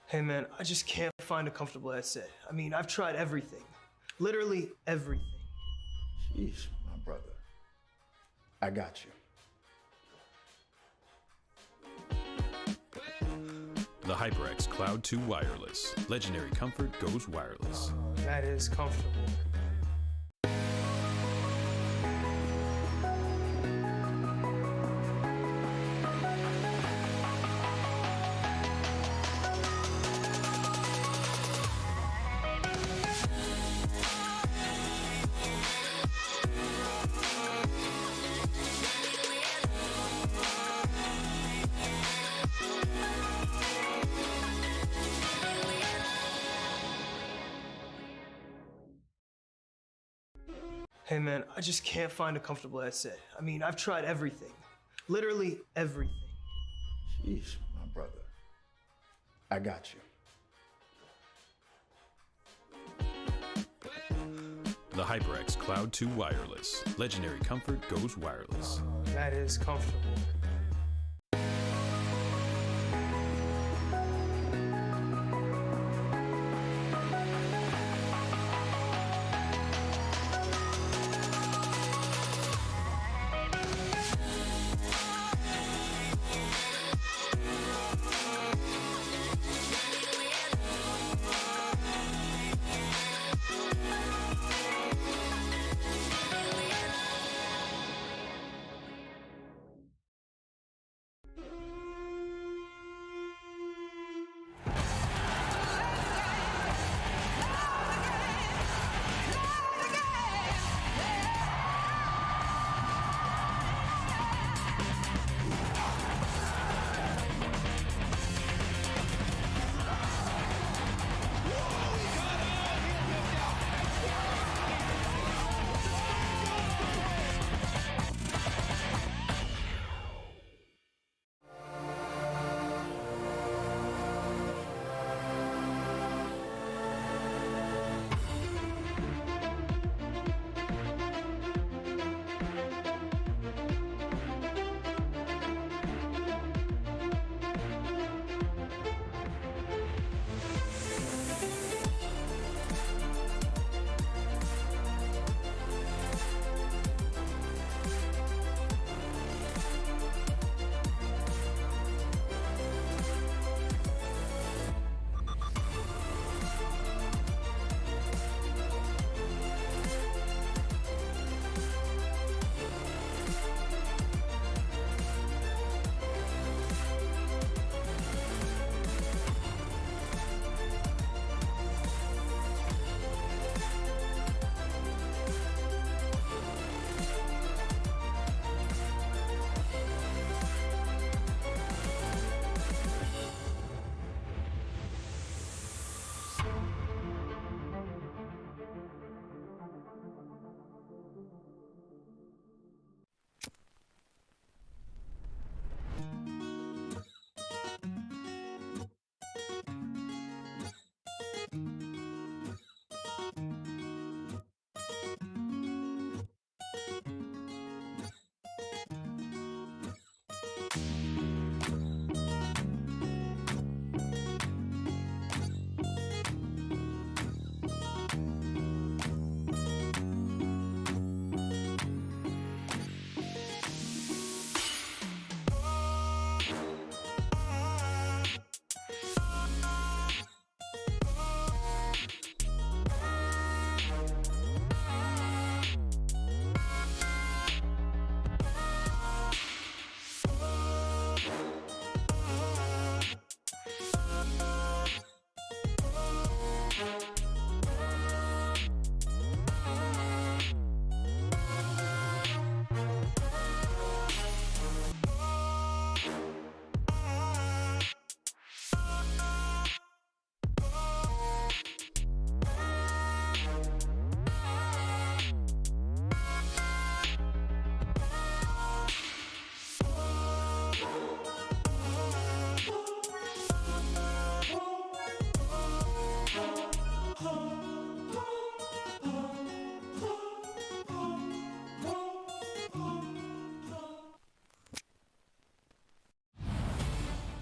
Hey man, I just can't find a comfortable headset. I mean, I've tried everything. Literally everything. Jeez, my brother. I got you. The HyperX Cloud 2 Wireless. Legendary comfort goes wireless. That is comfortable. Hey man, I just can't find a comfortable headset. I mean, I've tried everything. Literally everything. Jeez, my brother. I got you. The HyperX Cloud 2 Wireless. Legendary comfort goes wireless. That is comfortable.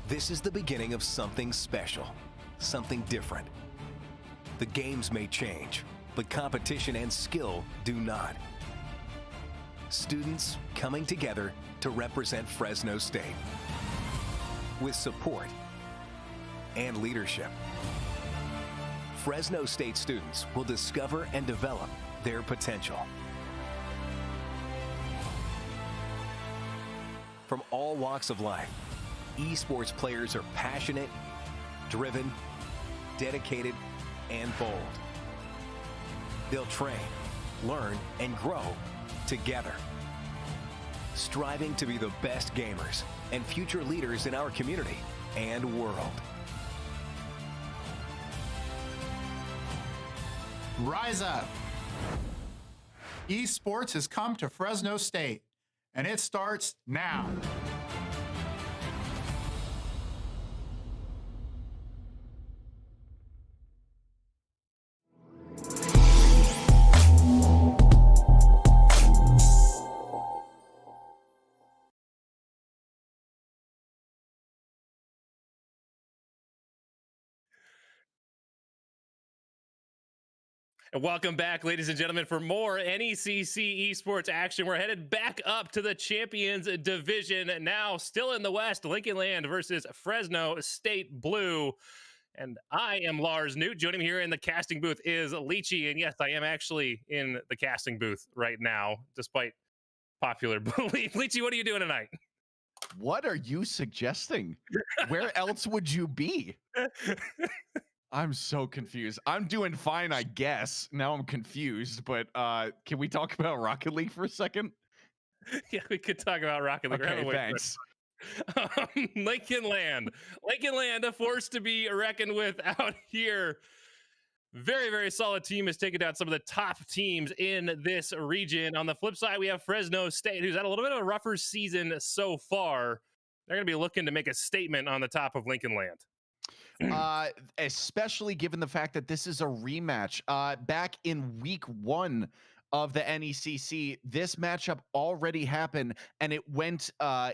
This is the beginning of something special. something different. The games may change, but competition and skill do not. Students coming together to represent Fresno State with support and leadership. Fresno State students will discover and develop their potential. From all walks of life, esports players are passionate, driven, dedicated, and bold. They'll train, learn, and grow together, striving to be the best gamers and future leaders in our community and world. Rise up. Esports has come to Fresno State, and it starts now. And welcome back, ladies and gentlemen, for more NECC esports action. We're headed back up to the Champions Division. Now, still in the West, Lincoln Land versus Fresno State Blue. And I am Lars Newt. Joining me here in the casting booth is Leechy. And yes, I am actually in the casting booth right now, despite popular belief. Leechy, what are you doing tonight? What are you suggesting? Where else would you be? I'm so confused. I'm doing fine, I guess. Now I'm confused, but can we talk about Rocket League for a second? Yeah, we could talk about Rocket League. Okay, thanks. Lincoln Land, a force to be reckoned with out here. Very, very solid team has taken down some of the top teams in this region. On the flip side, we have Fresno State, who's had a little bit of a rougher season so far. They're going to be looking to make a statement on the top of Lincoln Land. Especially given the fact that this is a rematch. Back in week 1 of the NECC, this matchup already happened, and it went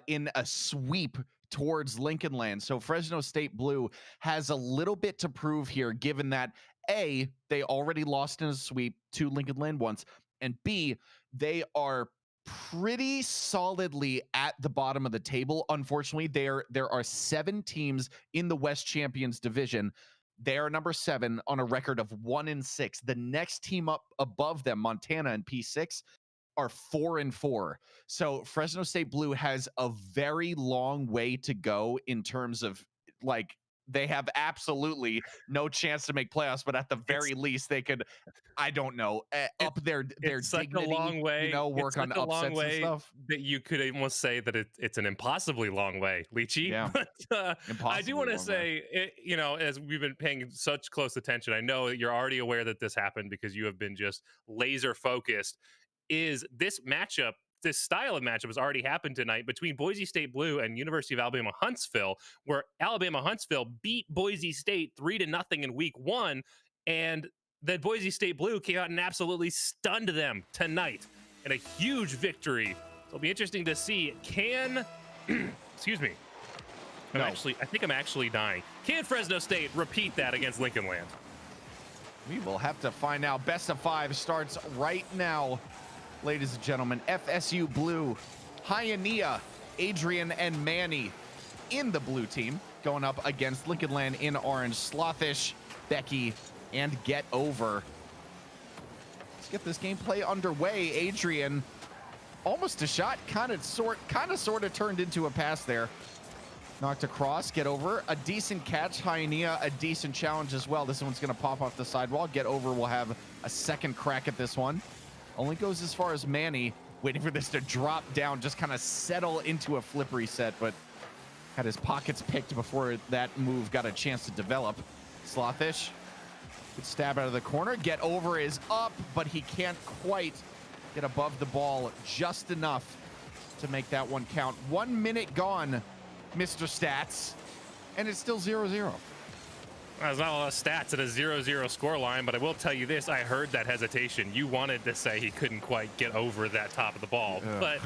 in a sweep towards Lincoln Land. So Fresno State Blue has a little bit to prove here, given that A, they already lost in a sweep to Lincoln Land once, and B, they are pretty solidly at the bottom of the table. Unfortunately, there are 7 teams in the West Champions Division. They are number 7 on a record of 1-6. The next team up above them, Montana and P6, are 4-4. So Fresno State Blue has a very long way to go in terms of, like, they have absolutely no chance to make playoffs, but at the very least they could, I don't know, up their dignity, a long way, work on upsets and stuff. That you could almost say that it's an impossibly long way, Leechy. Yeah. But I do want to say, as we've been paying such close attention, I know that you're already aware that this happened because you have been just laser focused. Is this matchup? This style of matchup has already happened tonight between Boise State Blue and University of Alabama Huntsville, where Alabama Huntsville beat Boise State 3-0 in week 1, and then Boise State Blue came out and absolutely stunned them tonight in a huge victory. So it'll be interesting to see. Excuse me. I think I'm actually dying. Can Fresno State repeat that against Lincoln Land? We will have to find out. Best of 5 starts right now. Ladies and gentlemen, FSU Blue, Hyanea, Adrian, and Manny in the blue team, going up against Lincoln Land in orange. Slothish, Becky, and Get Over. Let's get this gameplay underway. Adrian, almost a shot, kind of sort of turned into a pass there. Knocked across, Get Over, a decent catch. Hyanea, a decent challenge as well. This one's going to pop off the sidewall. Get Over will have a second crack at this one. Only goes as far as Manny, waiting for this to drop down, just kind of settle into a flip reset, but had his pockets picked before that move got a chance to develop. Slothish, good stab out of the corner. Get Over is up, but he can't quite get above the ball just enough to make that one count. 1 minute gone, Mr. Stats, and it's still 0-0. There's not a lot of stats at a 0-0 scoreline, but I will tell you this. I heard that hesitation. You wanted to say he couldn't quite get over that top of the ball. But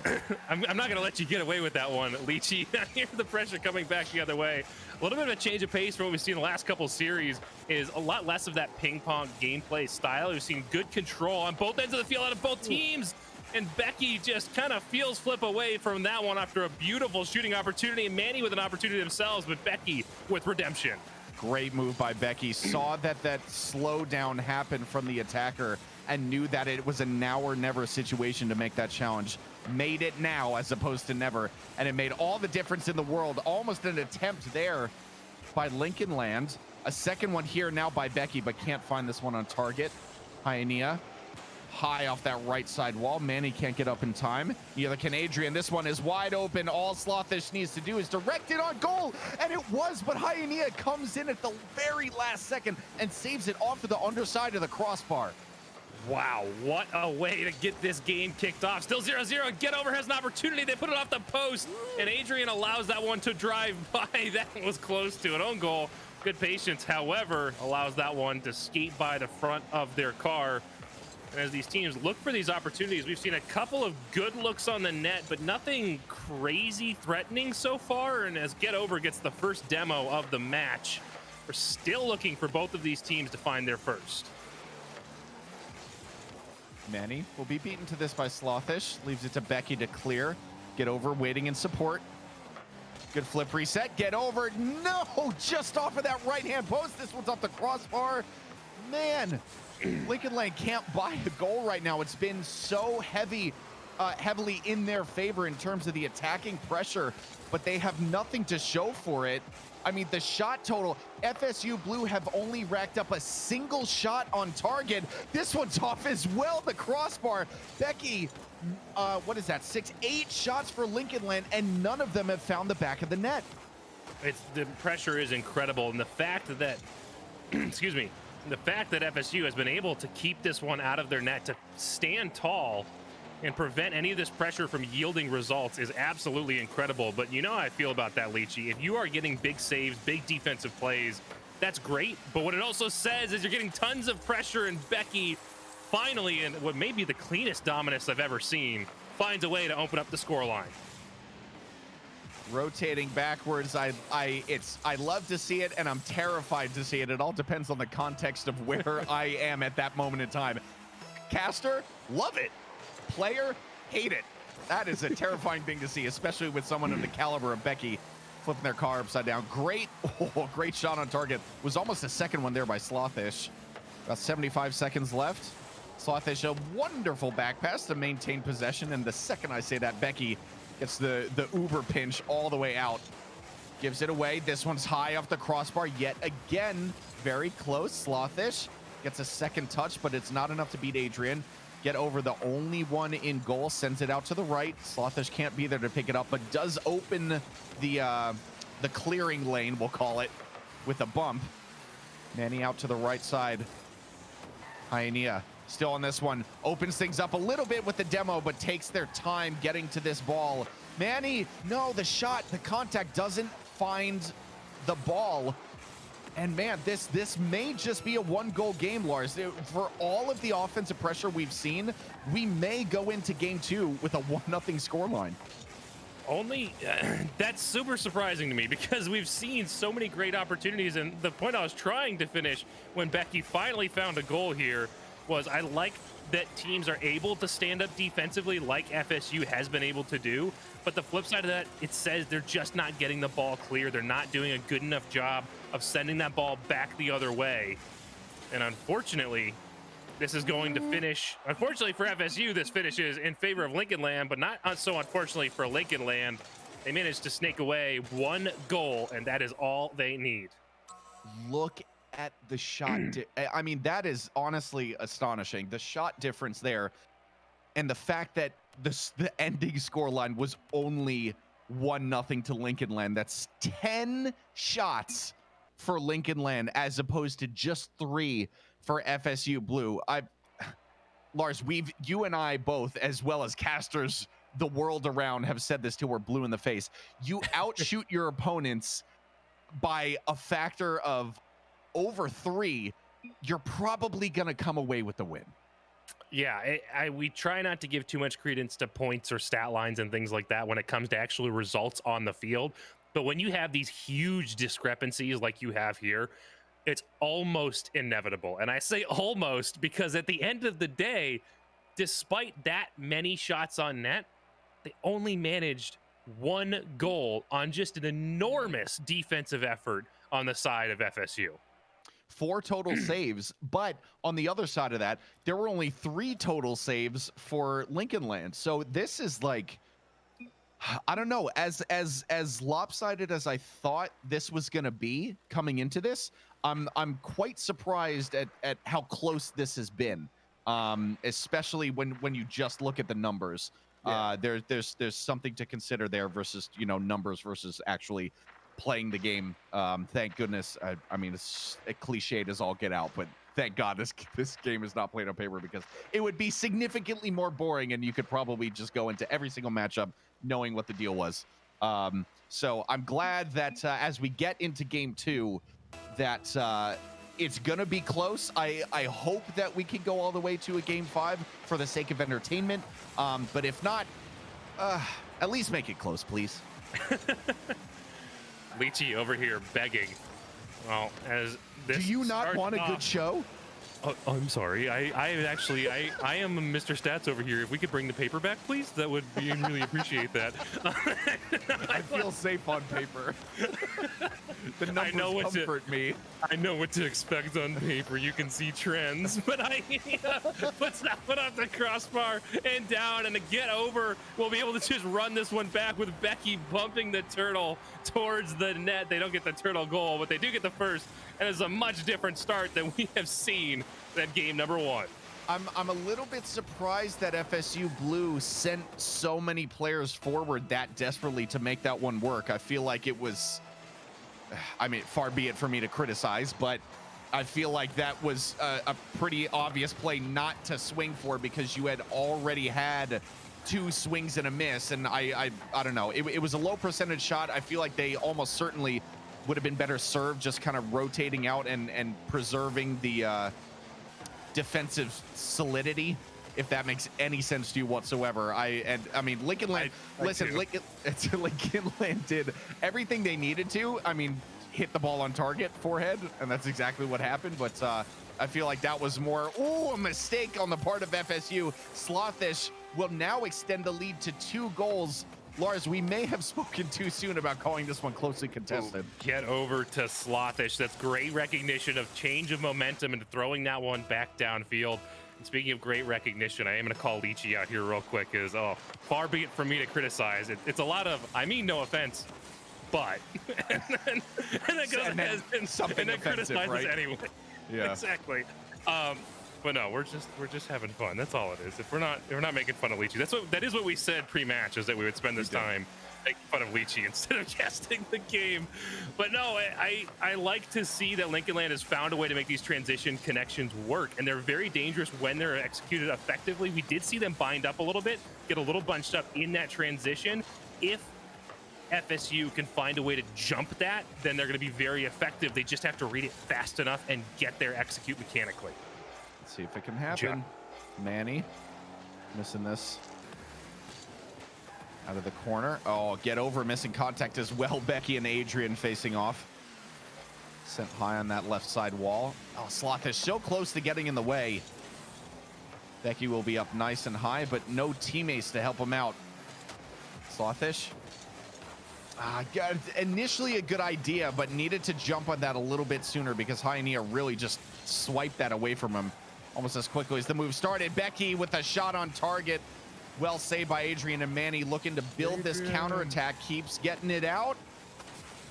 All right. I'm not going to let you get away with that one, Leachy. I hear the pressure coming back the other way. A little bit of a change of pace from what we've seen in the last couple of series is a lot less of that ping-pong gameplay style. We've seen good control on both ends of the field out of both teams. And Becky just kind of feels flip away from that one after a beautiful shooting opportunity. And Manny with an opportunity themselves, but Becky with redemption. Great move by Becky. Saw that slowdown happen from the attacker and knew that it was a now or never situation to make that challenge. Made it now as opposed to never. And it made all the difference in the world. Almost an attempt there by Lincoln Land. A second one here now by Becky, but can't find this one on target. Hyanea high off that right side wall. Manny can't get up in time. Neither can Adrian. This one is wide open. All Slothish needs to do is direct it on goal, and it was, but Hyanea comes in at the very last second and saves it off to the underside of the crossbar. Wow, what a way to get this game kicked off. Still 0-0. Get Over has an opportunity. They put it off the post, and Adrian allows that one to drive by. That was close to an own goal. Good patience, however, allows that one to skate by the front of their car. And as these teams look for these opportunities, we've seen a couple of good looks on the net, but nothing crazy threatening so far. And as Get Over gets the first demo of the match, we're still looking for both of these teams to find their first. Manny will be beaten to this by Slothish. Leaves it to Becky to clear. Get Over waiting in support. Good flip reset. Get Over. No, just off of that right-hand post. This one's off the crossbar. Man, Lincoln Lane can't buy a goal right now. It's been so heavily in their favor in terms of the attacking pressure, but they have nothing to show for it. I mean, the shot total, FSU Blue have only racked up a single shot on target. This one's off as well, the crossbar. Becky, what is that, 8 shots for Lincoln Land, and none of them have found the back of the net. The pressure is incredible, and the fact that, excuse me, the fact that FSU has been able to keep this one out of their net, to stand tall and prevent any of this pressure from yielding results is absolutely incredible. But you know how I feel about that, Leachy. If you are getting big saves, big defensive plays, that's great. But what it also says is you're getting tons of pressure, and Becky finally, in what may be the cleanest dominance I've ever seen, finds a way to open up the scoreline. Rotating backwards, I love to see it, and I'm terrified to see it. It all depends on the context of where I am at that moment in time. Caster, love it. Player, hate it. That is a terrifying thing to see, especially with someone of the caliber of Becky flipping their car upside down. Great shot on target. Was almost a second one there by Slothish. About 75 seconds left. Slothish, a wonderful back pass to maintain possession, and the second I say that, Becky gets the uber pinch all the way out. Gives it away. This one's high off the crossbar yet again. Very close. Slothish gets a second touch, but it's not enough to beat Adrian. Get Over, the only one in goal, sends it out to the right. Slothish can't be there to pick it up, but does open the clearing lane, we'll call it, with a bump. Manny out to the right side. Hyanea still on this one. Opens things up a little bit with the demo, but takes their time getting to this ball. Manny, no, the shot, the contact doesn't find the ball. And man, this may just be a 1-goal game, Lars. For all of the offensive pressure we've seen, we may go into game 2 with a 1-0 scoreline. That's super surprising to me, because we've seen so many great opportunities, and the point I was trying to finish when Becky finally found a goal here was I like that teams are able to stand up defensively like FSU has been able to do, but the flip side of that, it says they're just not getting the ball clear. They're not doing a good enough job of sending that ball back the other way. And unfortunately, this is going to finish, unfortunately for FSU, this finishes in favor of Lincoln Land, but not so unfortunately for Lincoln Land. They managed to snake away 1 goal, and that is all they need. Look at the shot. I mean, that is honestly astonishing. The shot difference there, and the fact that the ending scoreline was only 1-0 to Lincoln Land. That's 10 shots for Lincoln Land as opposed to just 3 for FSU Blue. Lars, you and I both, as well as casters the world around, have said this till we're blue in the face. You outshoot your opponents by a factor of over 3, you're probably going to come away with the win. Yeah, we try not to give too much credence to points or stat lines and things like that when it comes to actual results on the field. But when you have these huge discrepancies like you have here, it's almost inevitable. And I say almost because at the end of the day, despite that many shots on net, they only managed 1 goal on just an enormous defensive effort on the side of FSU. 4 total saves, but on the other side of that, there were only 3 total saves for Lincoln Land. So this is like, I don't know, as lopsided as I thought this was going to be coming into this, I'm quite surprised at how close this has been, especially when you just look at the numbers. Yeah. There's something to consider there versus, you know, numbers versus actually playing the game. Thank goodness. I mean, it's cliched as all get out, but thank God this game is not played on paper, because it would be significantly more boring, and you could probably just go into every single matchup knowing what the deal was. So I'm glad that as we get into game 2, that it's gonna be close. I hope that we can go all the way to a game 5 for the sake of entertainment. But if not, at least make it close, please. Leachy over here begging. Well, as this do you not want a good show? Oh, I'm sorry. I am Mr. Stats over here. If we could bring the paper back, please, that would be really appreciate that. I feel safe on paper. The numbers comfort me. I know what to expect on paper. You can see trends, but let's not put up the crossbar and down and to get over. We'll be able to just run this one back with Becky bumping the turtle towards the net. They don't get the turtle goal, but they do get the first. And it's a much different start than we have seen at game number 1. I'm a little bit surprised that FSU Blue sent so many players forward that desperately to make that one work. I feel like it was, I mean, far be it for me to criticize, but I feel like that was a pretty obvious play not to swing for, because you had already had 2 swings and a miss. And I don't know. It was a low percentage shot. I feel like they almost certainly would have been better served just kind of rotating out and preserving the defensive solidity, if that makes any sense to you whatsoever. I mean, Lincoln Land, listen, Lincoln Land did everything they needed to. I mean, hit the ball on target, forehead, and that's exactly what happened. But I feel like that was more, a mistake on the part of FSU. Slothish will now extend the lead to 2 goals. Lars, we may have spoken too soon about calling this one closely contested. Get over to Slothish. That's great recognition of change of momentum and throwing that one back downfield. And speaking of great recognition, I am going to call Leachy out here real quick. Far be it from me to criticize. It's a lot of, I mean no offense, but. and then criticizes right? Anyway. Yeah. Exactly. But no, we're just having fun. That's all it is. If we're not making fun of Leachy, that is what we said pre-match, is that we would spend this time making fun of Leachy instead of casting the game. But no, I like to see that Lincoln Land has found a way to make these transition connections work, and they're very dangerous when they're executed effectively. We did see them bind up a little bit, get a little bunched up in that transition. If FSU can find a way to jump that, then they're going to be very effective. They just have to read it fast enough and get there, execute mechanically. Let's see if it can happen. Manny missing this out of the corner. Oh, get over, missing contact as well. Becky and Adrian facing off. Sent high on that left side wall. Oh, Slothish so close to getting in the way. Becky will be up nice and high, but no teammates to help him out. Slothish. Initially a good idea, but needed to jump on that a little bit sooner, because Hainia really just swiped that away from him almost as quickly as the move started. Becky with a shot on target. Well saved by Adrian, and Manny looking to build this counterattack. Keeps getting it out.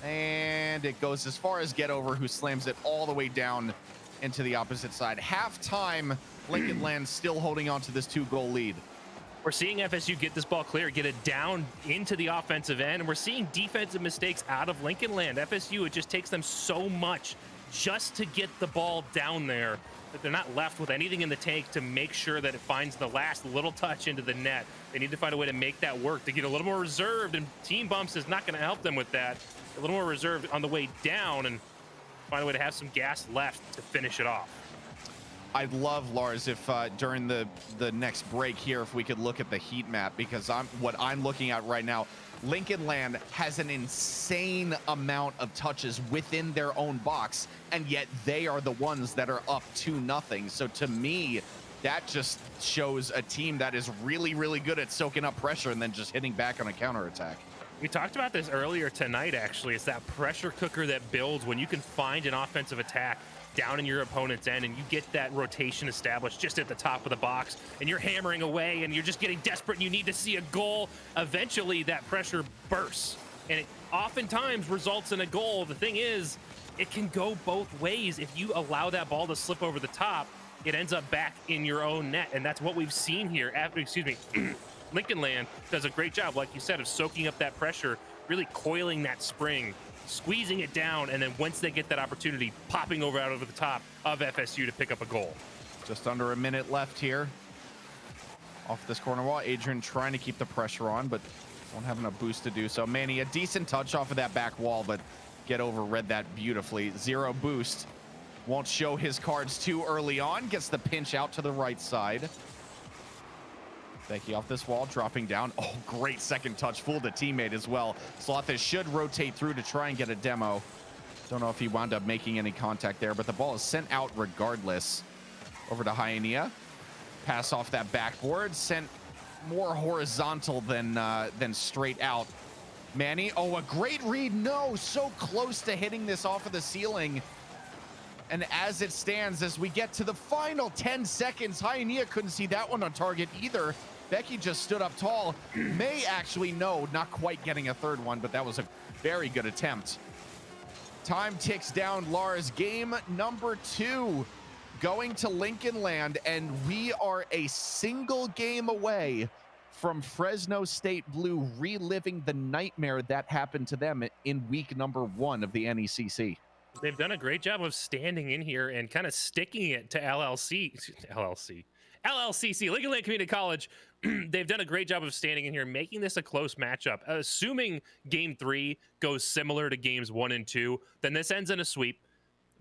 And it goes as far as Get Over, who slams it all the way down into the opposite side. Halftime, Lincoln Land still holding on to this 2-goal lead. We're seeing FSU get this ball clear, get it down into the offensive end, and we're seeing defensive mistakes out of Lincoln Land. FSU, it just takes them so much just to get the ball down there that they're not left with anything in the tank to make sure that it finds the last little touch into the net. They need to find a way to make that work, to get a little more reserved, and team bumps is not going to help them with that. A little more reserved on the way down, and find a way to have some gas left to finish it off. I'd love, Lars, if during the next break here, if we could look at the heat map, because what I'm looking at right now, Lincoln Land has an insane amount of touches within their own box, and yet they are the ones that are up 2-0. So to me, that just shows a team that is really, really good at soaking up pressure and then just hitting back on a counterattack. We talked about this earlier tonight, actually. It's that pressure cooker that builds when you can find an offensive attack down in your opponent's end and you get that rotation established just at the top of the box and you're hammering away and you're just getting desperate and you need to see a goal. Eventually that pressure bursts and it oftentimes results in a goal. The thing is, it can go both ways. If you allow that ball to slip over the top, it ends up back in your own net, and that's what we've seen here. Lincoln Land does a great job, like you said, of soaking up that pressure, really coiling that spring, squeezing it down, and then once they get that opportunity, popping out over the top of FSU to pick up a goal. Just under a minute left here. Off this corner wall, Adrian trying to keep the pressure on, but don't have enough boost to do so. Manny, a decent touch off of that back wall, but Get Over read that beautifully. 0 boost. Won't show his cards too early on. Gets the pinch out to the right side. Becky off this wall, dropping down. Oh, great second touch. Fooled a teammate as well. Slothish should rotate through to try and get a demo. Don't know if he wound up making any contact there, but the ball is sent out regardless. Over to Hyaenia. Pass off that backboard. Sent more horizontal than straight out. Manny, oh, a great read. No, so close to hitting this off of the ceiling. And as it stands, as we get to the final 10 seconds, Hyaenia couldn't see that one on target either. Becky just stood up tall. May actually, no, not quite getting a third one, but that was a very good attempt. Time ticks down, Lars. Game number 2 going to Lincoln Land, and we are a single game away from Fresno State Blue reliving the nightmare that happened to them in week number 1 of the NECC. They've done a great job of standing in here and kind of sticking it to LLCC, Lincoln Land Community College. They've done a great job of standing in here, making this a close matchup. Assuming game 3 goes similar to games 1 and 2, then this ends in a sweep.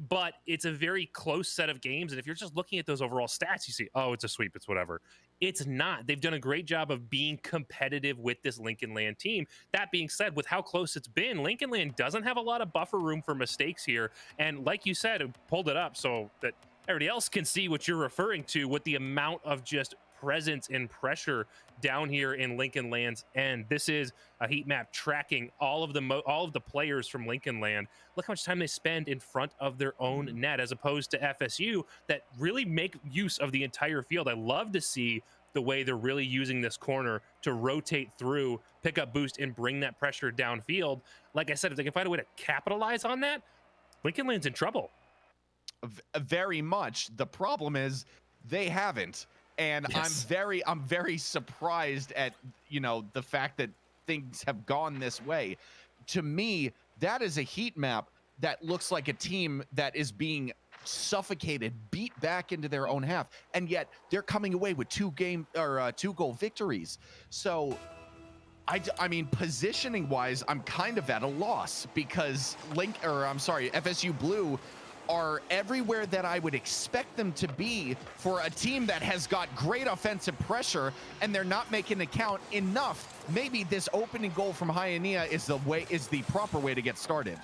But it's a very close set of games. And if you're just looking at those overall stats, you see, oh, it's a sweep, it's whatever. It's not. They've done a great job of being competitive with this Lincoln Land team. That being said, with how close it's been, Lincoln Land doesn't have a lot of buffer room for mistakes here. And like you said, it pulled it up so that everybody else can see what you're referring to with the amount of just presence and pressure down here in Lincoln Land's end. This is a heat map tracking all of the players from Lincoln Land. Look how much time they spend in front of their own net, as opposed to FSU that really make use of the entire field. I love to see the way they're really using this corner to rotate through, pick up boost, and bring that pressure downfield. Like I said, if they can find a way to capitalize on that, Lincoln Land's in trouble. Very much. The problem is they haven't. And yes. I'm very surprised at, the fact that things have gone this way. To me, that is a heat map that looks like a team that is being suffocated, beat back into their own half, and yet they're coming away with 2-goal victories. So I mean, positioning wise, I'm kind of at a loss because FSU Blue are everywhere that I would expect them to be for a team that has got great offensive pressure, and they're not making it count enough. Maybe this opening goal from Hyaenia is the proper way to get started.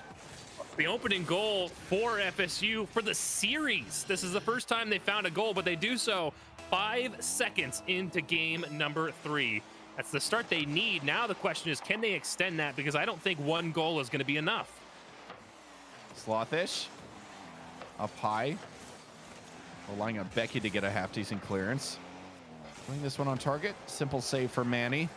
The opening goal for FSU for the series. This is the first time they found a goal, but they do so 5 seconds into game number 3. That's the start they need. Now the question is, can they extend that? Because I don't think 1 goal is going to be enough. Slothish up high, relying on Becky to get a half-decent clearance. Putting this one on target. Simple save for Manny.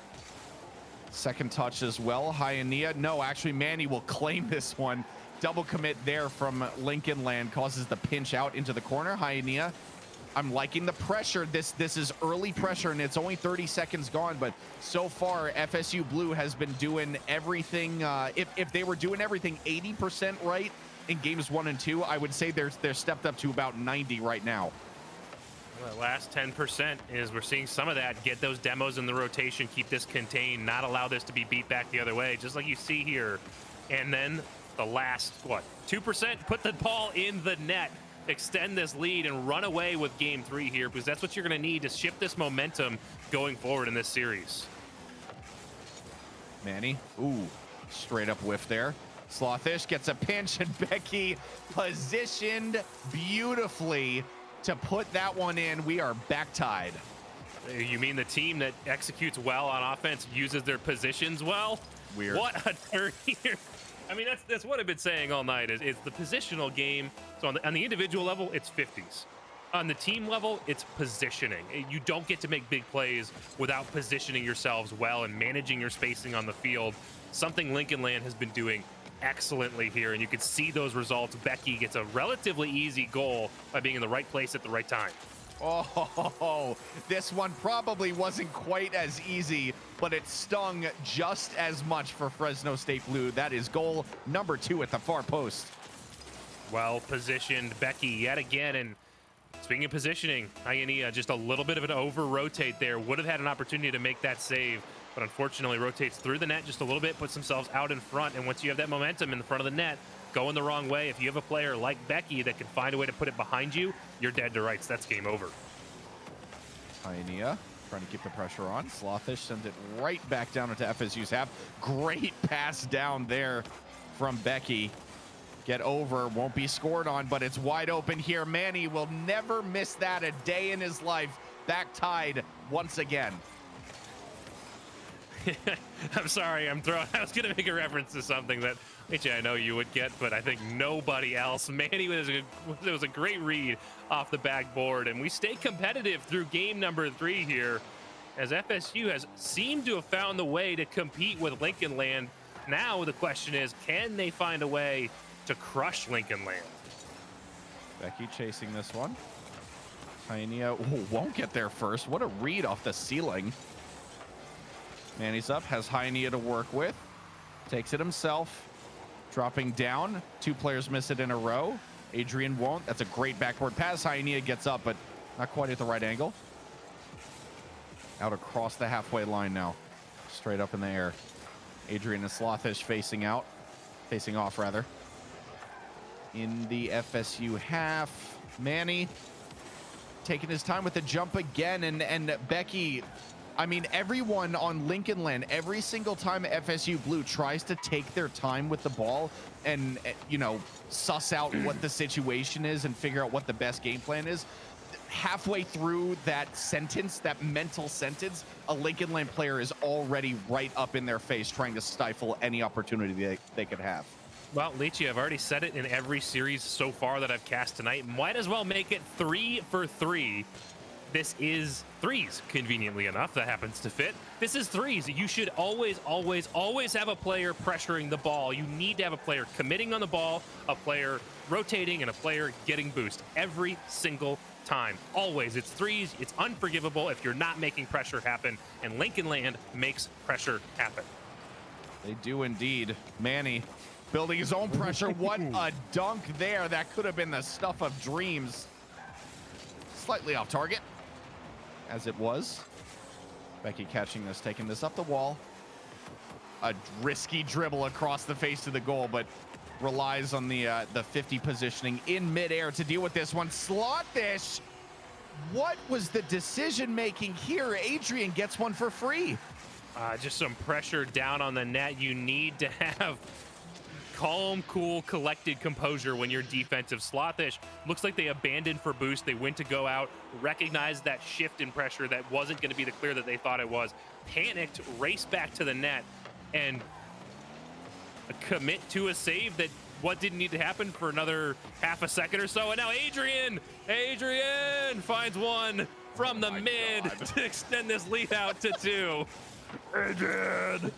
Second touch as well. Hyaenia. No, actually, Manny will claim this one. Double commit there from Lincoln Land causes the pinch out into the corner. Hyaenia, I'm liking the pressure. This is early pressure, and it's only 30 seconds gone, but so far, FSU Blue has been doing everything. If they were doing everything 80% right in games 1 and 2, I would say they're stepped up to about 90 right now. The last 10% is we're seeing some of that. Get those demos in the rotation, keep this contained, not allow this to be beat back the other way, just like you see here. And then the last, what, 2%? Put the ball in the net, extend this lead, and run away with game 3 here, because that's what you're going to need to shift this momentum going forward in this series. Manny, ooh, straight up whiff there. Slothish gets a pinch, and Becky positioned beautifully to put that one in. We are back tied. You mean the team that executes well on offense uses their positions well? Weird. What a turn here. I mean, that's what I've been saying all night, is the positional game. So on the individual level, it's 50s. On the team level, it's positioning. You don't get to make big plays without positioning yourselves well and managing your spacing on the field. Something Lincoln Land has been doing excellently here, and you can see those results. Becky gets a relatively easy goal by being in the right place at the right time. Oh, this one probably wasn't quite as easy, but it stung just as much for Fresno State Blue. That is goal number 2 at the far post. Well positioned Becky yet again, and speaking of positioning, Iania just a little bit of an over-rotate there. Would have had an opportunity to make that save, but unfortunately rotates through the net just a little bit, puts themselves out in front, and once you have that momentum in the front of the net, going the wrong way, if you have a player like Becky that can find a way to put it behind you, you're dead to rights. That's game over. Iania trying to keep the pressure on. Slothish sends it right back down into FSU's half. Great pass down there from Becky. Get over, won't be scored on, but it's wide open here. Manny will never miss that a day in his life. Back tied once again. I'm sorry, I was going to make a reference to something that I know you would get, but I think nobody else. Manny it was a great read off the backboard, and we stay competitive through game number 3 here, as FSU has seemed to have found the way to compete with Lincoln Land. Now the question is, can they find a way to crush Lincoln Land? Becky chasing this one. Iania won't get there first. What a read off the ceiling. Manny's up, has Iania to work with. Takes it himself. Dropping down. 2 players miss it in a row. Adrian won't. That's a great backboard pass. Iania gets up, but not quite at the right angle. Out across the halfway line now. Straight up in the air. Adrian and Slothish facing out. Facing off, rather. In the FSU half. Manny taking his time with the jump again. And Becky, I mean, everyone on Lincoln Land, every single time FSU Blue tries to take their time with the ball and, you know, suss out what the situation is and figure out what the best game plan is, halfway through that sentence, that mental sentence, a Lincoln Land player is already right up in their face trying to stifle any opportunity they could have. Well, Leachy, I've already said it in every series so far that I've cast tonight. Might as well make it 3 for 3. This is threes, conveniently enough. That happens to fit. This is threes. You should always, always, always have a player pressuring the ball. You need to have a player committing on the ball, a player rotating, and a player getting boost every single time. Always. It's threes. It's unforgivable if you're not making pressure happen, and Lincoln Land makes pressure happen. They do indeed. Manny building his own pressure. What a dunk there. That could have been the stuff of dreams. Slightly off target, as it was. Becky catching this, taking this up the wall. A risky dribble across the face to the goal, but relies on the 50 positioning in midair to deal with this one. Slothish, what was the decision making here? Adrian gets one for free. Just some pressure down on the net. You need to have calm, cool, collected composure when you're defensive. Slothish looks like they abandoned for boost. They went to go out, recognized that shift in pressure that wasn't going to be the clear that they thought it was, panicked, raced back to the net, and commit to a save that didn't need to happen for another half a second or so. And now Adrian finds one from the mid to extend this lead out to 2. Adrian.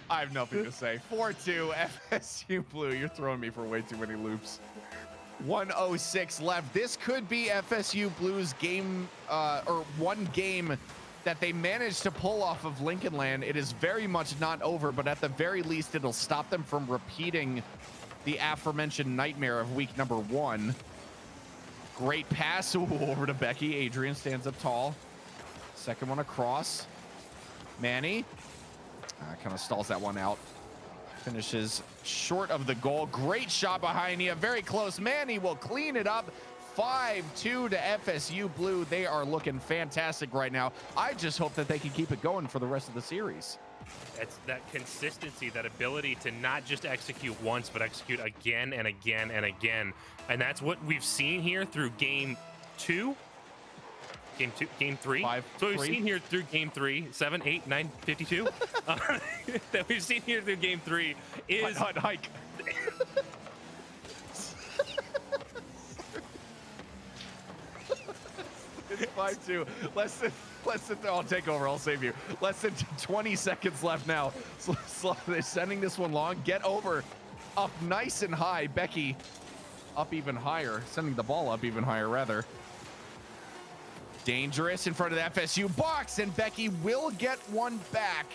I have nothing to say. 4-2 FSU Blue. You're throwing me for way too many loops. 1:06 left. This could be FSU Blue's game, or one game that they managed to pull off of Lincoln Land. It is very much not over, but at the very least, it'll stop them from repeating the aforementioned nightmare of week number 1. Great pass over to Becky. Adrian stands up tall. Second one across. Manny kind of stalls that one out. finishes short of the goal. Great shot behind Nia, very close. Manny will clean it up. 5-2 to FSU Blue. They are looking fantastic right now. I just hope that they can keep it going for the rest of the series. It's that consistency, that ability to not just execute once, but execute again and again and again. And that's what we've seen here through game 2. Game 2, game 3. 5, so we've 3. seen here through game 3, 7, 8, 9, 52. That we've seen here through game 3 is hike. It's 5-2. Less than, I'll take over. I'll save you. Less than 20 seconds left now. They're sending this one long. Get over. Up nice and high. Becky up even higher. Sending the ball up even higher, rather. Dangerous in front of the FSU box, and Becky will get one back.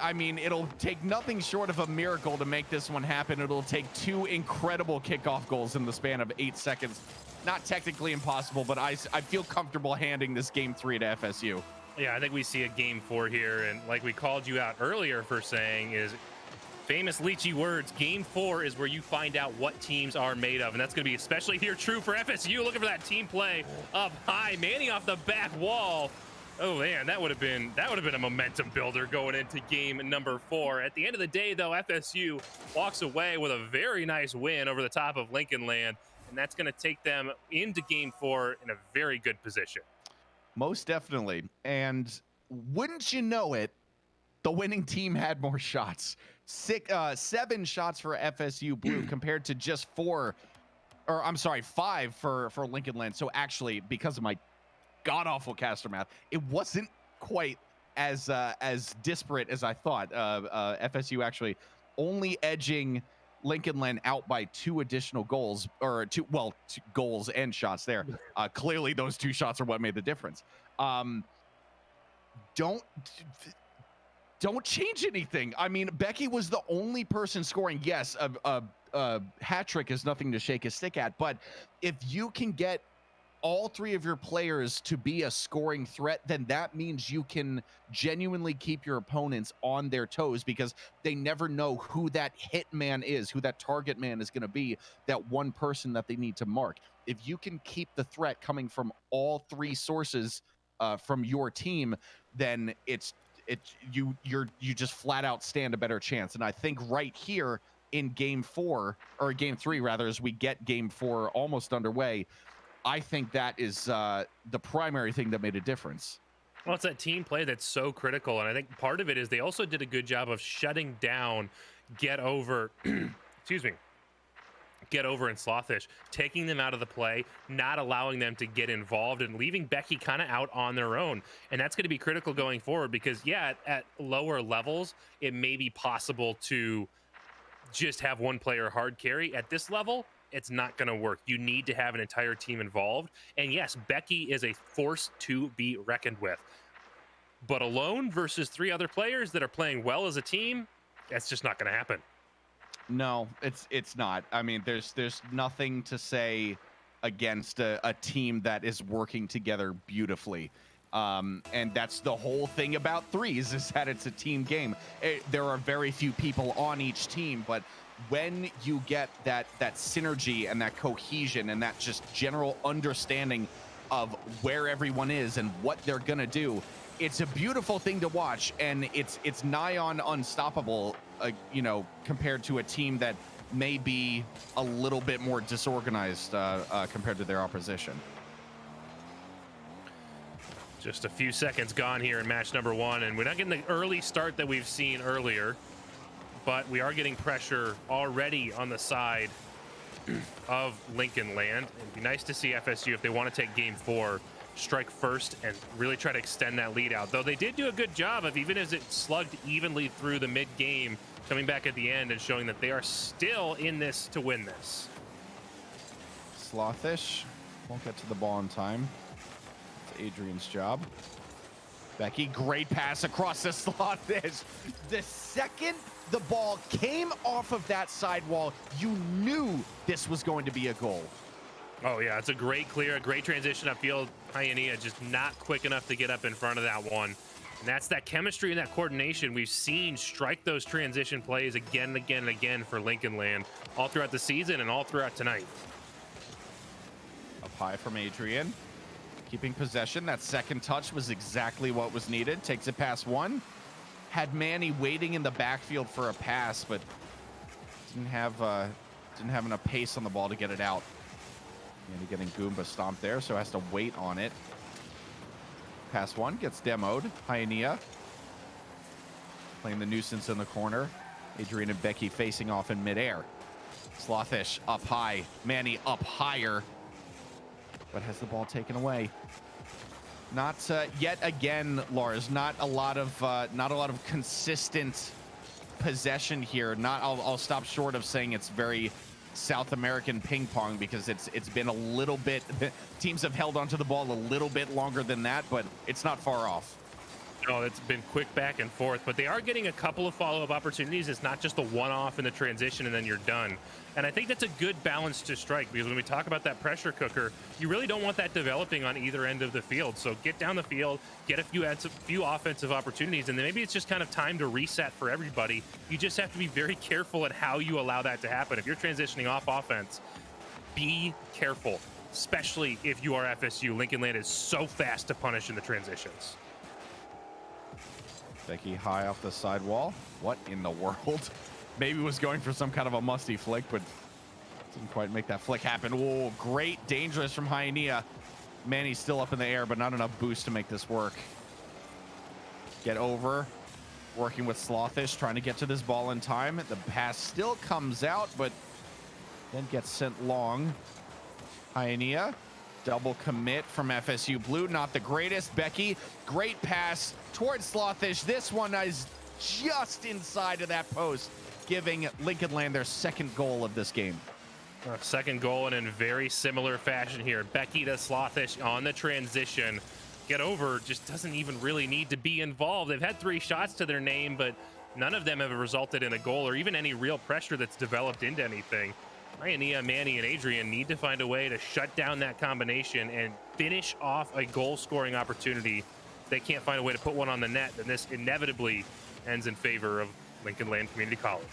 I mean, it'll take nothing short of a miracle to make this one happen. It'll take 2 incredible kickoff goals in the span of 8 seconds. Not technically impossible, but I feel comfortable handing this game 3 to FSU. Yeah, I think we see a game 4 here, and like we called you out earlier for saying is famous Leachy words, game 4 is where you find out what teams are made of, and that's going to be especially here true for FSU. Looking for that team play up high. Manny off the back wall. Oh man, that would have been a momentum builder going into game number 4. At the end of the day, though, FSU walks away with a very nice win over the top of Lincoln Land, and that's going to take them into game 4 in a very good position. Most definitely. And wouldn't you know it, the winning team had more shots. 7 shots for FSU Blue compared to just 5 for Lincoln Land. So actually, because of my god-awful caster math, it wasn't quite as disparate as I thought. FSU actually only edging Lincoln Land out by 2 additional goals, or 2 goals and shots there. Clearly, those 2 shots are what made the difference. Don't change anything. I mean, Becky was the only person scoring. Yes, a hat trick is nothing to shake a stick at, but if you can get all 3 of your players to be a scoring threat, then that means you can genuinely keep your opponents on their toes, because they never know who that hit man is, who that target man is going to be, that one person that they need to mark. If you can keep the threat coming from all 3 sources from your team, then you just flat out stand a better chance. And I think right here in game 4, or game 3 rather, as we get game 4 almost underway, I think that is the primary thing that made a difference. Well, it's that team play that's so critical, and I think part of it is they also did a good job of shutting down Get Over, excuse me, Get Over and Slothish, taking them out of the play, not allowing them to get involved, and leaving Becky kind of out on their own. And that's going to be critical going forward, because yeah, at lower levels, it may be possible to just have one player hard carry. At this level, it's not going to work. You need to have an entire team involved. And yes, Becky is a force to be reckoned with. But alone versus 3 other players that are playing well as a team, that's just not going to happen. No, it's not. I mean, there's nothing to say against a team that is working together beautifully. And that's the whole thing about threes, is that it's a team game. There are very few people on each team, but when you get that synergy and that cohesion and that just general understanding of where everyone is and what they're gonna do, it's a beautiful thing to watch, and it's nigh on unstoppable, compared to a team that may be a little bit more disorganized compared to their opposition. Just a few seconds gone here in match number 1, and we're not getting the early start that we've seen earlier, but we are getting pressure already on the side of Lincoln Land. It'd be nice to see FSU, if they want to take game 4, strike first and really try to extend that lead out. Though they did do a good job of, even as it slugged evenly through the mid-game, coming back at the end and showing that they are still in this to win this. Slothish won't get to the ball in time. It's Adrian's job. Becky, great pass across the Slothish. The second the ball came off of that sidewall, you knew this was going to be a goal. Oh yeah, it's a great clear, a great transition upfield. Hyania just not quick enough to get up in front of that one. And that's that chemistry and that coordination we've seen strike those transition plays again and again and again for Lincoln Land all throughout the season and all throughout tonight. Up high from Adrian. Keeping possession. That second touch was exactly what was needed. Takes it past one. Had Manny waiting in the backfield for a pass, but didn't have enough pace on the ball to get it out. Manny getting Goomba stomped there, so has to wait on it. Pass one gets demoed. Hyenia playing the nuisance in the corner. Adrian and Becky facing off in midair. Slothish up high. Manny up higher, but has the ball taken away. Not yet again, Lars. Not a lot of consistent possession here. I'll stop short of saying it's very South American ping pong, because it's been a little bit, teams have held onto the ball a little bit longer than that, but it's not far off. No, it's been quick back and forth, but they are getting a couple of follow-up opportunities. It's not just a one-off in the transition and then you're done. And I think that's a good balance to strike, because when we talk about that pressure cooker, you really don't want that developing on either end of the field. So get down the field, get a few offensive opportunities, and then maybe it's just kind of time to reset for everybody. You just have to be very careful at how you allow that to happen. If you're transitioning off offense, be careful, especially if you are FSU. Lincoln Land is so fast to punish in the transitions. Becky high off the sidewall. What in the world? Maybe was going for some kind of a musty flick, but didn't quite make that flick happen. Oh, great, dangerous from Hyenia. Manny's still up in the air, but not enough boost to make this work. Get over. Working with Slothish, trying to get to this ball in time. The pass still comes out, but then gets sent long. Hyenia. Double commit from FSU Blue. Not the greatest. Becky, great pass towards Slothish. This one is just inside of that post, giving Lincoln Land their second goal of this game. Second goal, and in very similar fashion here. Becky to Slothish on the transition. Get over just doesn't even really need to be involved. They've had 3 shots to their name, but none of them have resulted in a goal or even any real pressure that's developed into anything. Hyenia, Manny, and Adrian need to find a way to shut down that combination and finish off a goal-scoring opportunity. If they can't find a way to put one on the net, then this inevitably ends in favor of Lincoln Land Community College.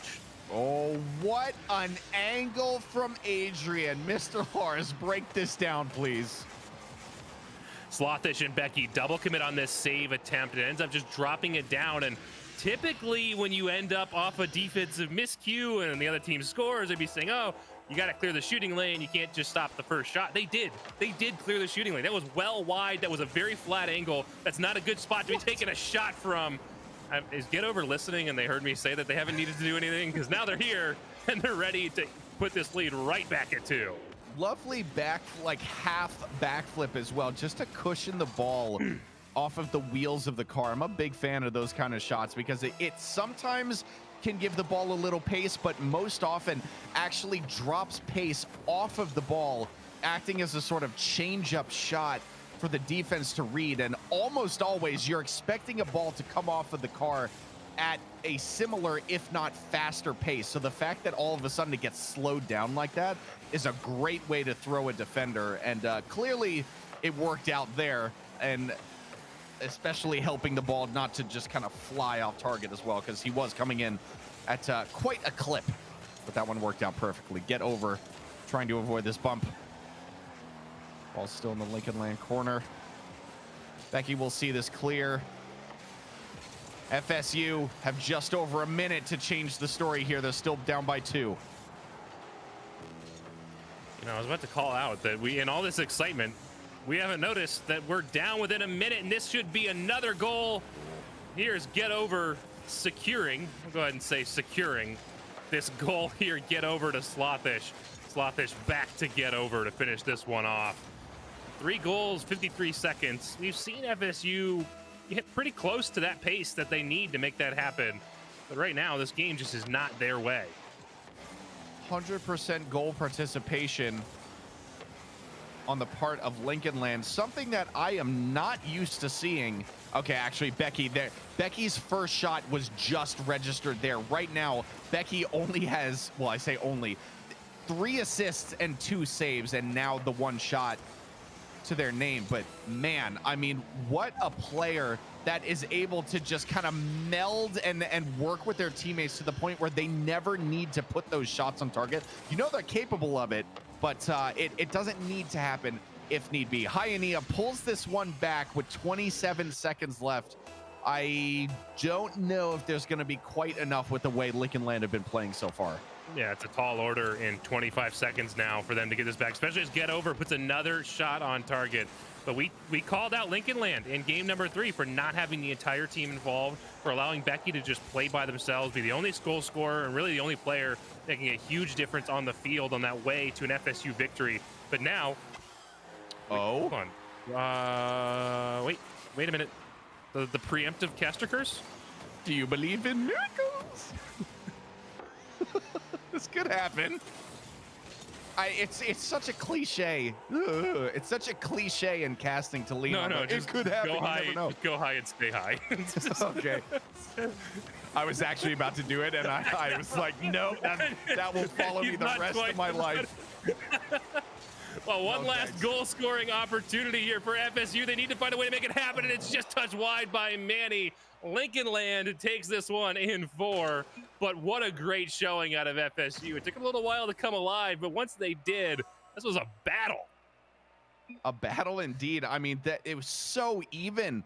Oh, what an angle from Adrian. Mr. Lars, break this down, please. Slothish and Becky double commit on this save attempt. It ends up just dropping it down, and typically when you end up off a defensive miscue and the other team scores, they'd be saying, oh, you got to clear the shooting lane. You can't just stop the first shot. They did clear the shooting lane. That was well wide. That was a very flat angle. That's not a good spot to be taking a shot from. Is Get Over listening and they heard me say that they haven't needed to do anything? Because now they're here and they're ready to put this lead right back at 2. Lovely half backflip as well, just to cushion the ball off of the wheels of the car. I'm a big fan of those kind of shots, because it sometimes can give the ball a little pace, but most often actually drops pace off of the ball, acting as a sort of change-up shot for the defense to read. And almost always you're expecting a ball to come off of the car at a similar, if not faster pace. So the fact that all of a sudden it gets slowed down like that is a great way to throw a defender. And clearly it worked out there, and especially helping the ball not to just kind of fly off target as well, because he was coming in at quite a clip. But that one worked out perfectly. Get Over, trying to avoid this bump. Ball still in the Lincoln Land corner. Becky will see this clear. FSU have just over a minute to change the story here. They're still down by 2. You know, I was about to call out that in all this excitement, we haven't noticed that we're down within a minute, and this should be another goal. Here's Get Over securing. I'll go ahead and say securing this goal here. Get Over to Slothish. Slothish back to Get Over to finish this one off. 3 goals, 53 seconds. We've seen FSU get pretty close to that pace that they need to make that happen. But right now, this game just is not their way. 100% goal participation on the part of Lincoln Land, something that I am not used to seeing. Okay, actually, Becky's first shot was just registered there. Right now, Becky only has, well, I say only, 3 assists and 2 saves, and now the 1 shot to their name, but man, I mean, what a player that is able to just kind of meld and work with their teammates to the point where they never need to put those shots on target. You know they're capable of it, but it doesn't need to happen if need be. Hyanea pulls this one back with 27 seconds left. I don't know if there's going to be quite enough with the way Lincoln Land have been playing so far. Yeah, it's a tall order in 25 seconds now for them to get this back, especially as Get Over puts another shot on target. But we called out Lincoln Land in game number 3 for not having the entire team involved, for allowing Becky to just play by themselves, be the only goal scorer, and really the only player making a huge difference on the field on that way to an FSU victory. But now, hold on. Wait a minute. The preemptive caster curse? Do you believe in miracles? This could happen. It's such a cliche. Ugh, it's such a cliche in casting to lean on. No, it could happen. Go high, you never know. go high and stay high. Okay. I was actually about to do it, and I was like, no, that will follow me the rest of my life. Well, one last goal-scoring opportunity here for FSU. They need to find a way to make it happen, and it's just touched wide by Manny. Lincoln Land takes this one in 4, but what a great showing out of FSU. It took them a little while to come alive, but once they did, this was a battle. A battle indeed. I mean, it was so even.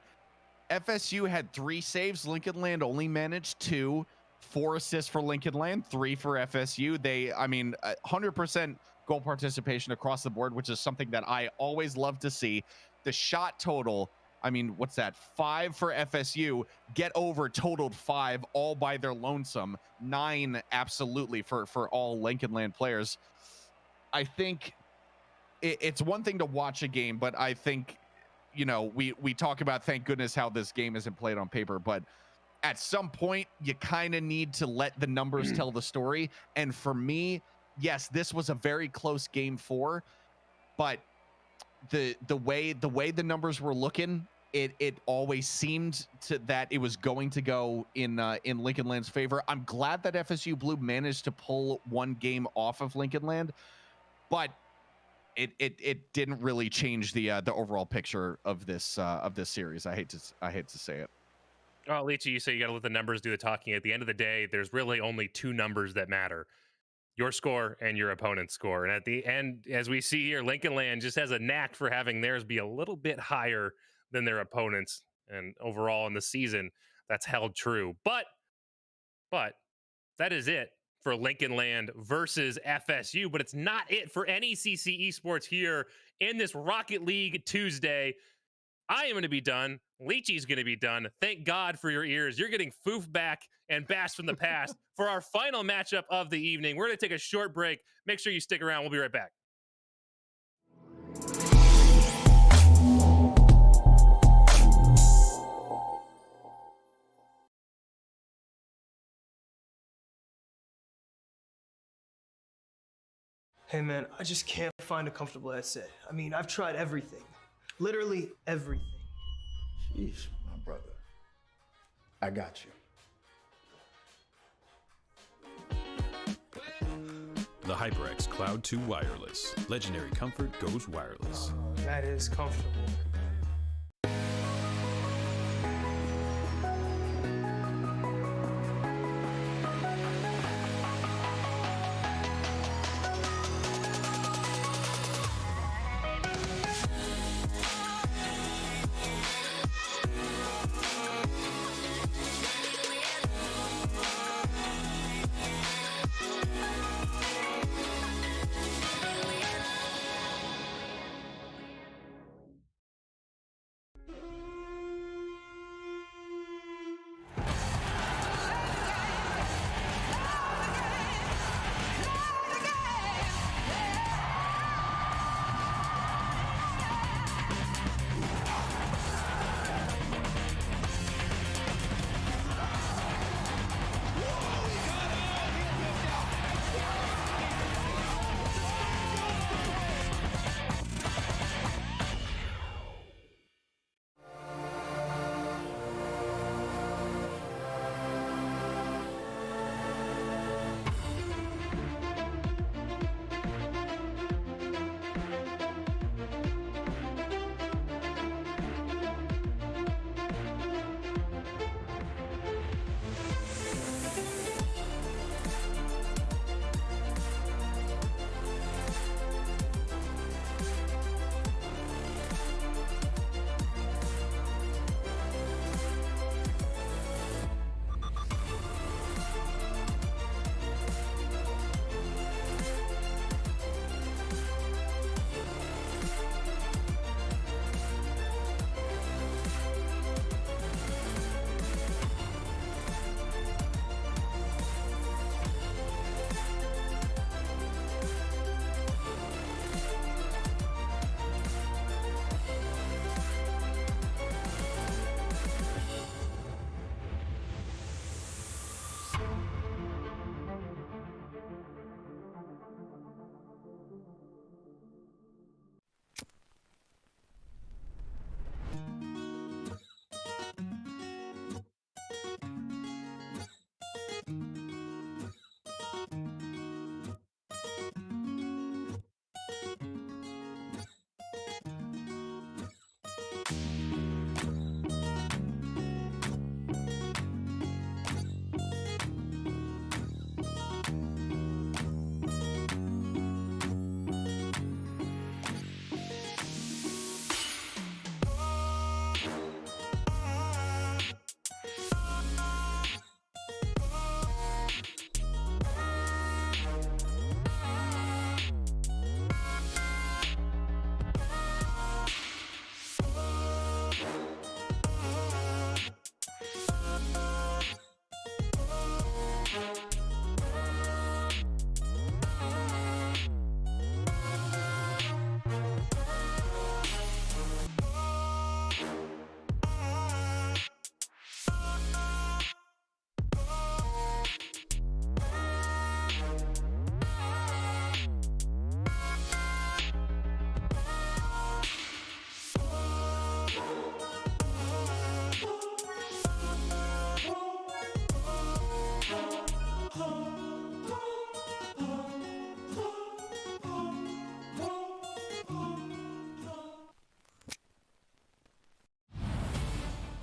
FSU had 3 saves. Lincoln Land only managed 2. 4 assists for Lincoln Land, 3 for FSU. They, I mean, 100% goal participation across the board, which is something that I always love to see. The shot total, I mean, what's that? 5 for FSU. Get Over totaled 5 all by their lonesome. 9 absolutely for all Lincoln Land players. I think it's one thing to watch a game, but I think, you know, we talk about, thank goodness, how this game isn't played on paper, but at some point you kind of need to let the numbers tell the story. And for me, yes, this was a very close game 4, but the way the numbers were looking, it always seemed that it was going to go in Lincoln Land's favor. I'm glad that FSU Blue managed to pull one game off of Lincoln Land, but it didn't really change the overall picture of this series. I hate to say it. Oh, Leachy, you say you got to let the numbers do the talking. At the end of the day, there's really only 2 numbers that matter: your score and your opponent's score. And at the end, as we see here, Lincoln Land just has a knack for having theirs be a little bit higher than their opponents. And overall in the season, that's held true. But that is it for Lincoln Land versus FSU. But it's not it for NECC Esports here in this Rocket League Tuesday. I am going to be done. Leachy's going to be done. Thank God for your ears. You're getting Foof back and Bash from the past for our final matchup of the evening. We're going to take a short break. Make sure you stick around. We'll be right back. Hey man, I just can't find a comfortable headset. I mean, I've tried everything. Literally everything. Jeez, my brother. I got you. The HyperX Cloud 2 Wireless. Legendary comfort goes wireless. That is comfortable.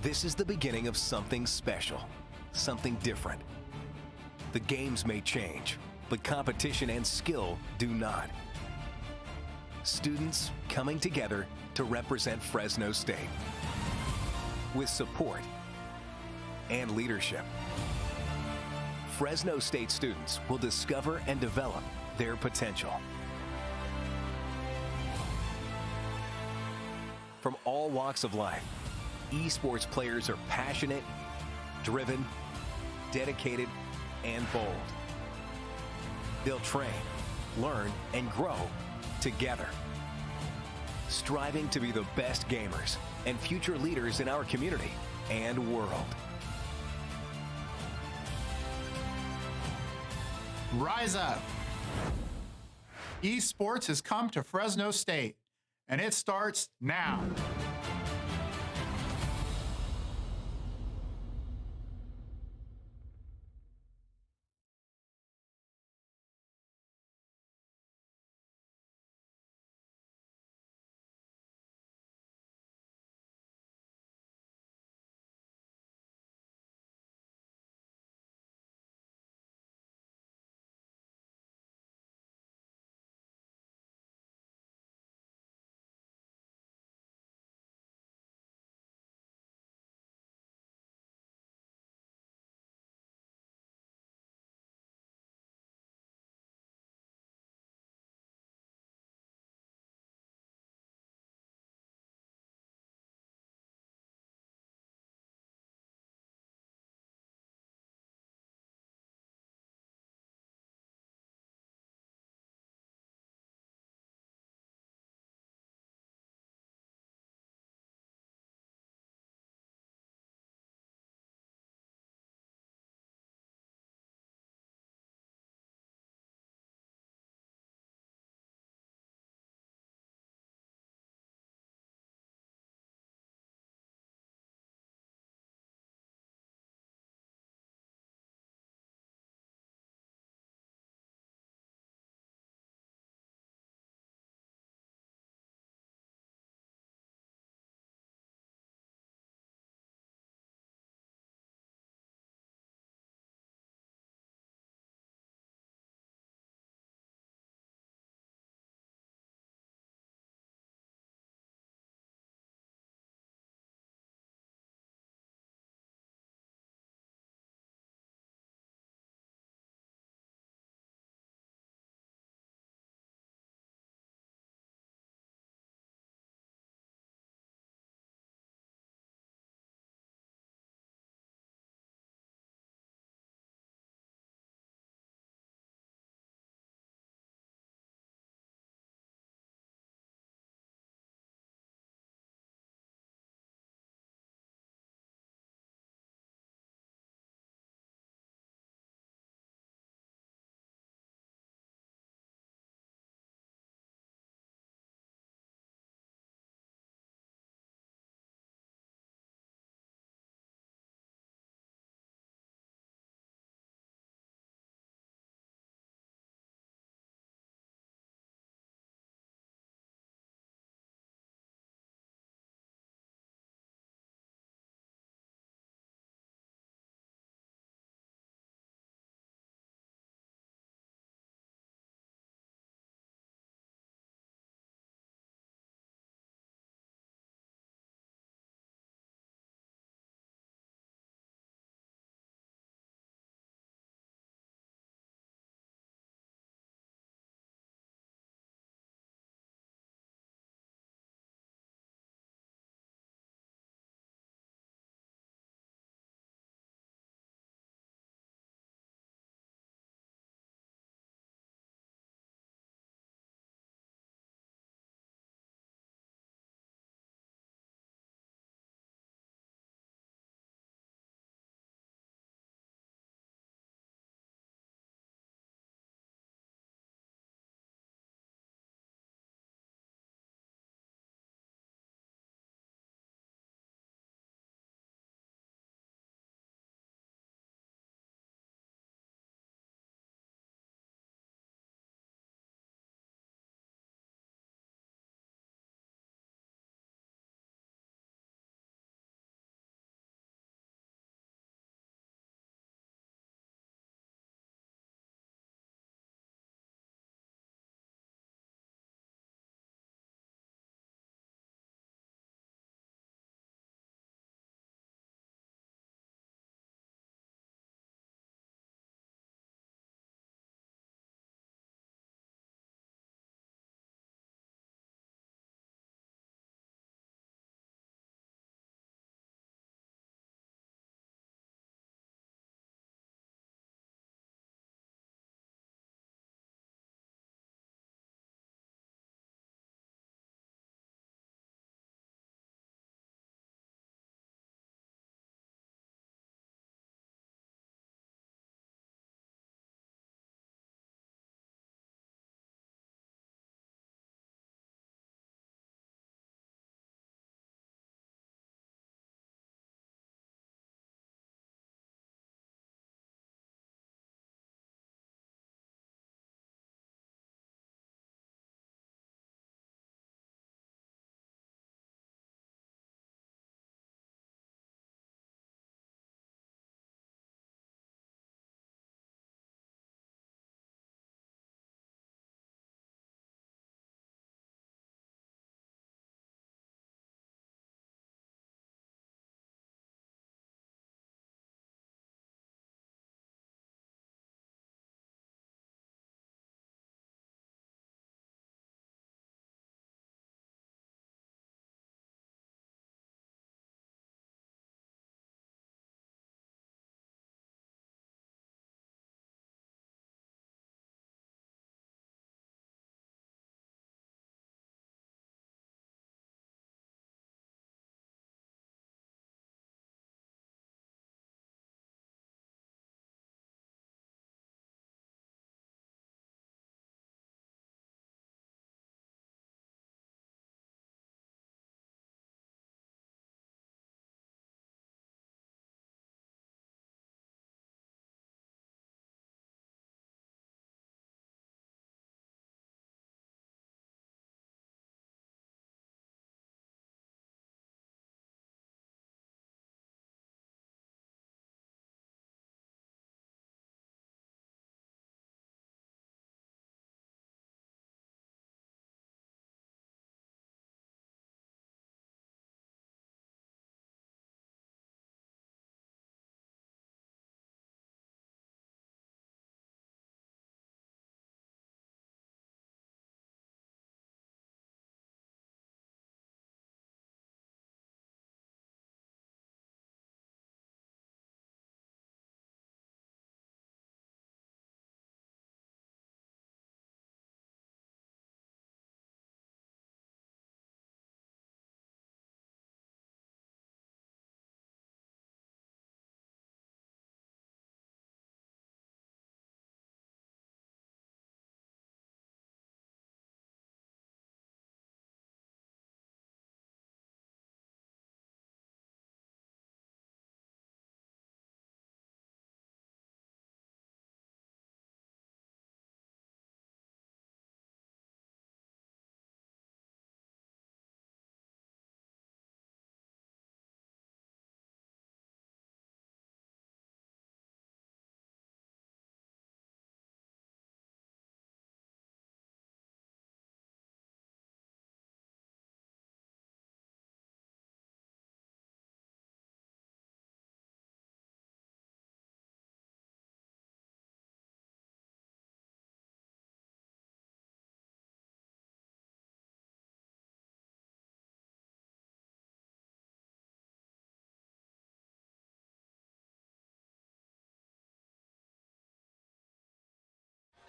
This is the beginning of something special, something different. The games may change, but competition and skill do not. Students coming together to represent Fresno State with support and leadership. Fresno State students will discover and develop their potential. From all walks of life, esports players are passionate, driven, dedicated, and bold. They'll train, learn, and grow together, striving to be the best gamers and future leaders in our community and world. Rise up. Esports has come to Fresno State, and it starts now.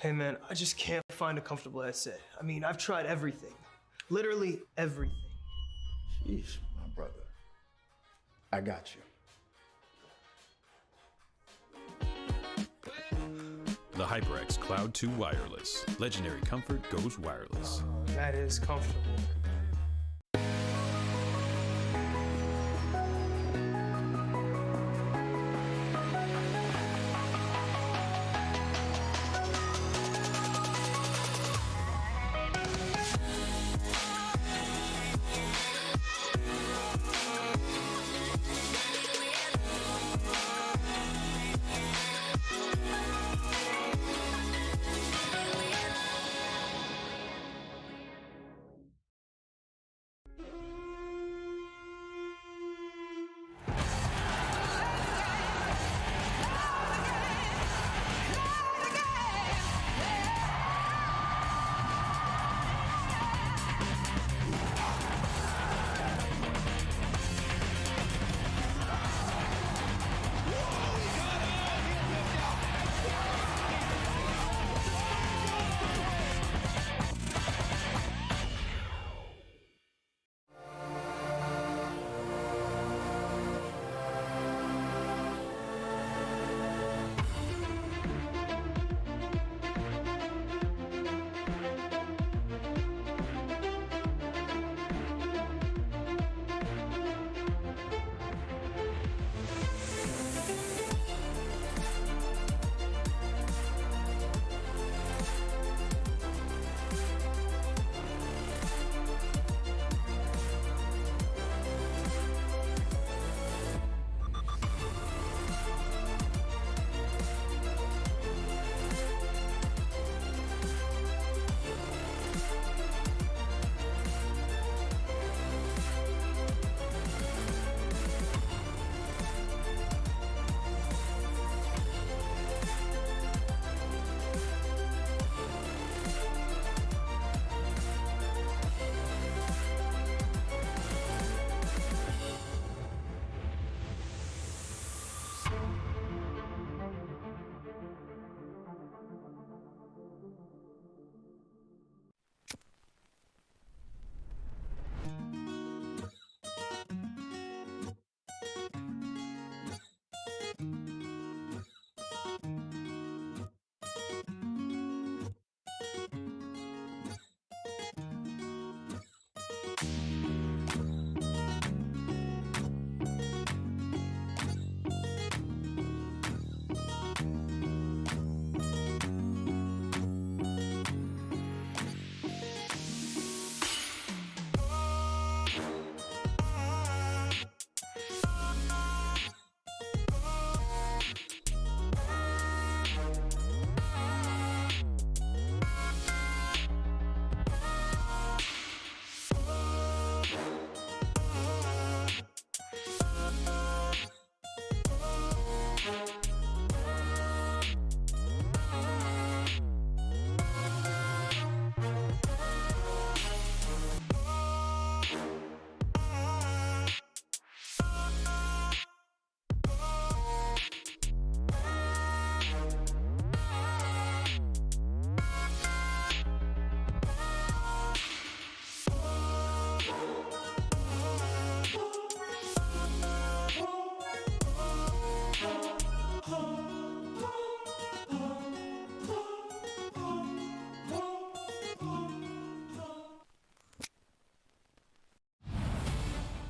Hey man, I just can't find a comfortable headset. I mean, I've tried everything. Literally everything. Jeez, my brother. I got you. The HyperX Cloud 2 Wireless. Legendary comfort goes wireless. That is comfortable.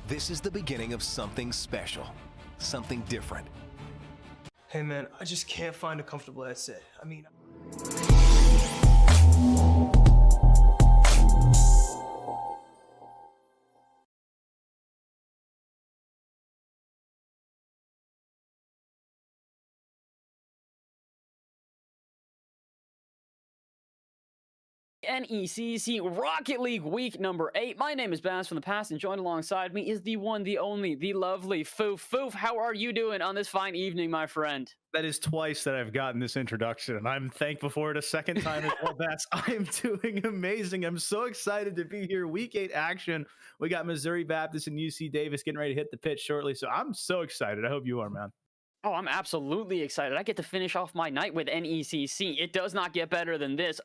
This is the beginning of something special, something different. Hey man, I just can't find a comfortable headset. I mean... NECC Rocket League week number 8. My name is Baz from the past, and joined alongside me is the one, the only, the lovely Foof. Foof, how are you doing on this fine evening, my friend? That is twice that I've gotten this introduction, and I'm thankful for it a second time as well, Baz. I am doing amazing. I'm so excited to be here. Week 8 action. We got Missouri Baptist and UC Davis getting ready to hit the pitch shortly, so I'm so excited. I hope you are, man. Oh, I'm absolutely excited. I get to finish off my night with NECC. It does not get better than this.